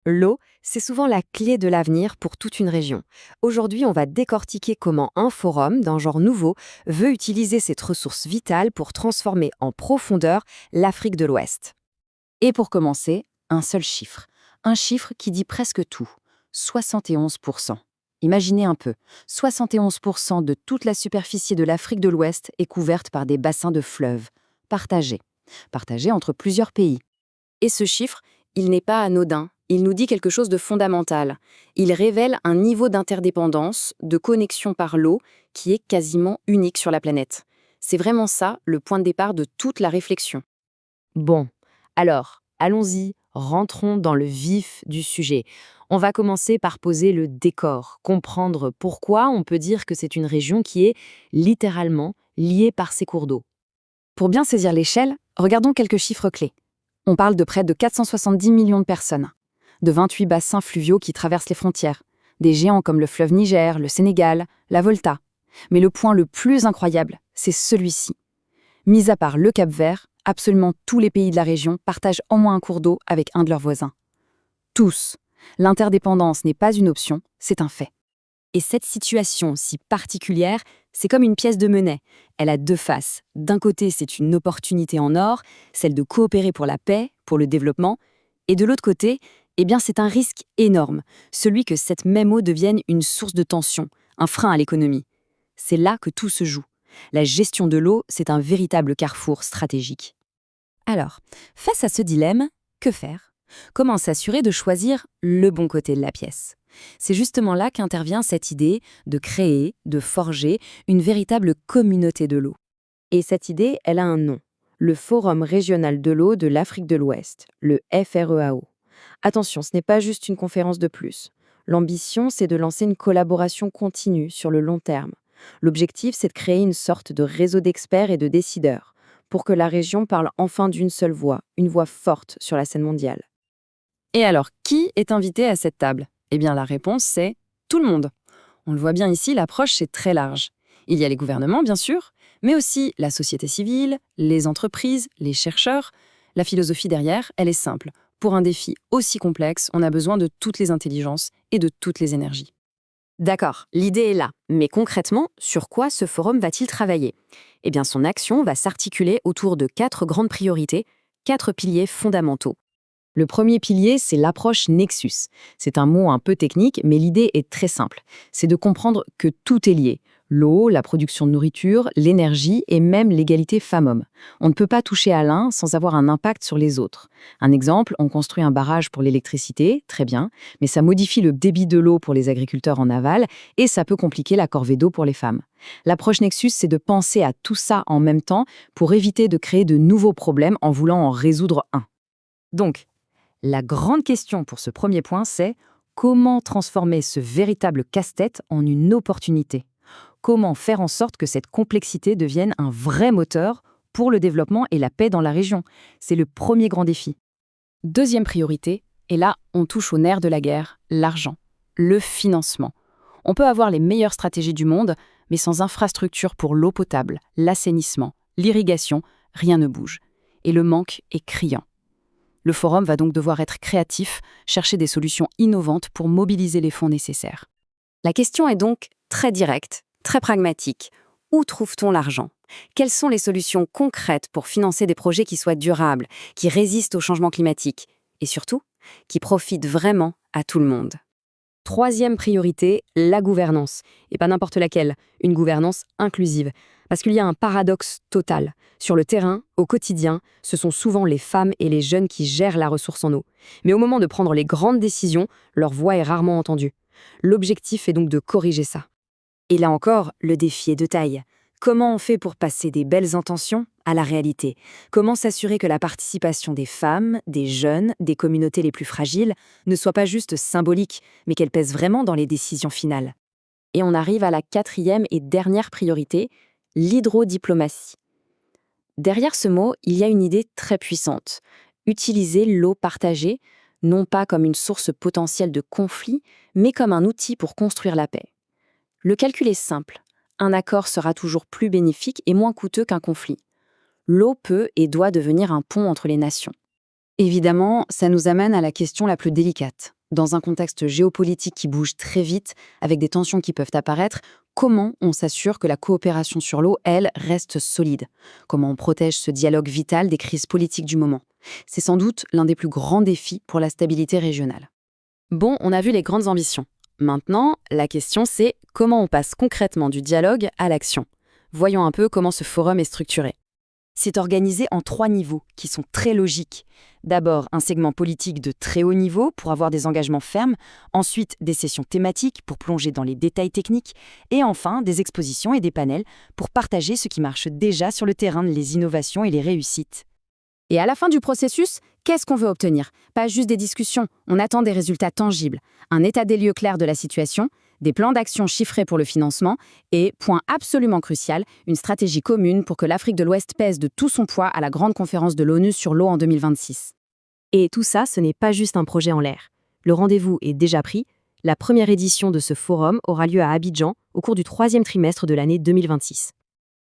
L'eau, c'est souvent la clé de l'avenir pour toute une région. Aujourd'hui, on va décortiquer comment un forum d'un genre nouveau veut utiliser cette ressource vitale pour transformer en profondeur l'Afrique de l'Ouest. Et pour commencer, un seul chiffre. Un chiffre qui dit presque tout. 71%. Imaginez un peu. 71% de toute la superficie de l'Afrique de l'Ouest est couverte par des bassins de fleuves. Partagés. Partagés entre plusieurs pays. Et ce chiffre, il n'est pas anodin. Il nous dit quelque chose de fondamental. Il révèle un niveau d'interdépendance, de connexion par l'eau, qui est quasiment unique sur la planète. C'est vraiment ça, le point de départ de toute la réflexion. Bon, alors, allons-y, rentrons dans le vif du sujet. On va commencer par poser le décor, comprendre pourquoi on peut dire que c'est une région qui est littéralement liée par ses cours d'eau. Pour bien saisir l'échelle, regardons quelques chiffres clés. On parle de près de 470 millions de personnes, de 28 bassins fluviaux qui traversent les frontières, des géants comme le fleuve Niger, le Sénégal, la Volta. Mais le point le plus incroyable, c'est celui-ci. Mis à part le Cap-Vert, absolument tous les pays de la région partagent au moins un cours d'eau avec un de leurs voisins. Tous. L'interdépendance n'est pas une option, c'est un fait. Et cette situation si particulière, c'est comme une pièce de monnaie. Elle a deux faces. D'un côté, c'est une opportunité en or, celle de coopérer pour la paix, pour le développement. Et de l'autre côté, eh bien, c'est un risque énorme, celui que cette même eau devienne une source de tension, un frein à l'économie. C'est là que tout se joue. La gestion de l'eau, c'est un véritable carrefour stratégique. Alors, face à ce dilemme, que faire? Comment s'assurer de choisir le bon côté de la pièce? C'est justement là qu'intervient cette idée de créer, de forger une véritable communauté de l'eau. Et cette idée, elle a un nom, le Forum régional de l'eau de l'Afrique de l'Ouest, le FREAO. Attention, ce n'est pas juste une conférence de plus. L'ambition, c'est de lancer une collaboration continue sur le long terme. L'objectif, c'est de créer une sorte de réseau d'experts et de décideurs, pour que la région parle enfin d'une seule voix, une voix forte sur la scène mondiale. Et alors, qui est invité à cette table? Eh bien, la réponse, c'est tout le monde. On le voit bien ici, l'approche est très large. Il y a les gouvernements, bien sûr, mais aussi la société civile, les entreprises, les chercheurs. La philosophie derrière, elle est simple. Pour un défi aussi complexe, on a besoin de toutes les intelligences et de toutes les énergies. D'accord, l'idée est là. Mais concrètement, sur quoi ce forum va-t-il travailler? Eh bien, son action va s'articuler autour de 4 grandes priorités, 4 piliers fondamentaux. Le premier pilier, c'est l'approche Nexus. C'est un mot un peu technique, mais l'idée est très simple. C'est de comprendre que tout est lié. L'eau, la production de nourriture, l'énergie et même l'égalité femmes-hommes. On ne peut pas toucher à l'un sans avoir un impact sur les autres. Un exemple, on construit un barrage pour l'électricité, très bien, mais ça modifie le débit de l'eau pour les agriculteurs en aval et ça peut compliquer la corvée d'eau pour les femmes. L'approche Nexus, c'est de penser à tout ça en même temps pour éviter de créer de nouveaux problèmes en voulant en résoudre un. Donc, la grande question pour ce premier point, c'est comment transformer ce véritable casse-tête en une opportunité? Comment faire en sorte que cette complexité devienne un vrai moteur pour le développement et la paix dans la région? C'est le premier grand défi. Deuxième priorité, et là, on touche au nerf de la guerre, l'argent, le financement. On peut avoir les meilleures stratégies du monde, mais sans infrastructure pour l'eau potable, l'assainissement, l'irrigation, rien ne bouge. Et le manque est criant. Le forum va donc devoir être créatif, chercher des solutions innovantes pour mobiliser les fonds nécessaires. La question est donc très directe, très pragmatique. Où trouve-t-on l'argent? Quelles sont les solutions concrètes pour financer des projets qui soient durables, qui résistent au changement climatique et surtout, qui profitent vraiment à tout le monde? Troisième priorité, la gouvernance. Et pas n'importe laquelle, une gouvernance inclusive. Parce qu'il y a un paradoxe total. Sur le terrain, au quotidien, ce sont souvent les femmes et les jeunes qui gèrent la ressource en eau. Mais au moment de prendre les grandes décisions, leur voix est rarement entendue. L'objectif est donc de corriger ça. Et là encore, le défi est de taille. Comment on fait pour passer des belles intentions à la réalité? Comment s'assurer que la participation des femmes, des jeunes, des communautés les plus fragiles ne soit pas juste symbolique, mais qu'elle pèse vraiment dans les décisions finales? Et on arrive à la quatrième et dernière priorité, l'hydrodiplomatie. Derrière ce mot, il y a une idée très puissante. Utiliser l'eau partagée, non pas comme une source potentielle de conflit, mais comme un outil pour construire la paix. Le calcul est simple. Un accord sera toujours plus bénéfique et moins coûteux qu'un conflit. L'eau peut et doit devenir un pont entre les nations. Évidemment, ça nous amène à la question la plus délicate. Dans un contexte géopolitique qui bouge très vite, avec des tensions qui peuvent apparaître, comment on s'assure que la coopération sur l'eau, elle, reste solide? Comment on protège ce dialogue vital des crises politiques du moment? C'est sans doute l'un des plus grands défis pour la stabilité régionale. Bon, on a vu les grandes ambitions. Maintenant, la question c'est comment on passe concrètement du dialogue à l'action. Voyons un peu comment ce forum est structuré. C'est organisé en 3 niveaux qui sont très logiques. D'abord, un segment politique de très haut niveau pour avoir des engagements fermes, ensuite des sessions thématiques pour plonger dans les détails techniques, et enfin des expositions et des panels pour partager ce qui marche déjà sur le terrain, les innovations et les réussites. Et à la fin du processus, qu'est-ce qu'on veut obtenir? Pas juste des discussions, on attend des résultats tangibles, un état des lieux clair de la situation, des plans d'action chiffrés pour le financement et, point absolument crucial, une stratégie commune pour que l'Afrique de l'Ouest pèse de tout son poids à la grande conférence de l'ONU sur l'eau en 2026. Et tout ça, ce n'est pas juste un projet en l'air. Le rendez-vous est déjà pris. La première édition de ce forum aura lieu à Abidjan au cours du 3e trimestre de l'année 2026.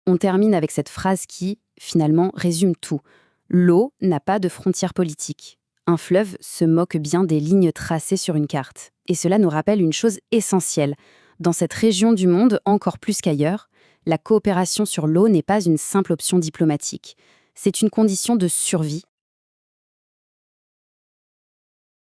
On termine avec cette phrase qui, finalement, résume tout. L'eau n'a pas de frontières politiques. Un fleuve se moque bien des lignes tracées sur une carte. Et cela nous rappelle une chose essentielle. Dans cette région du monde, encore plus qu'ailleurs, la coopération sur l'eau n'est pas une simple option diplomatique. C'est une condition de survie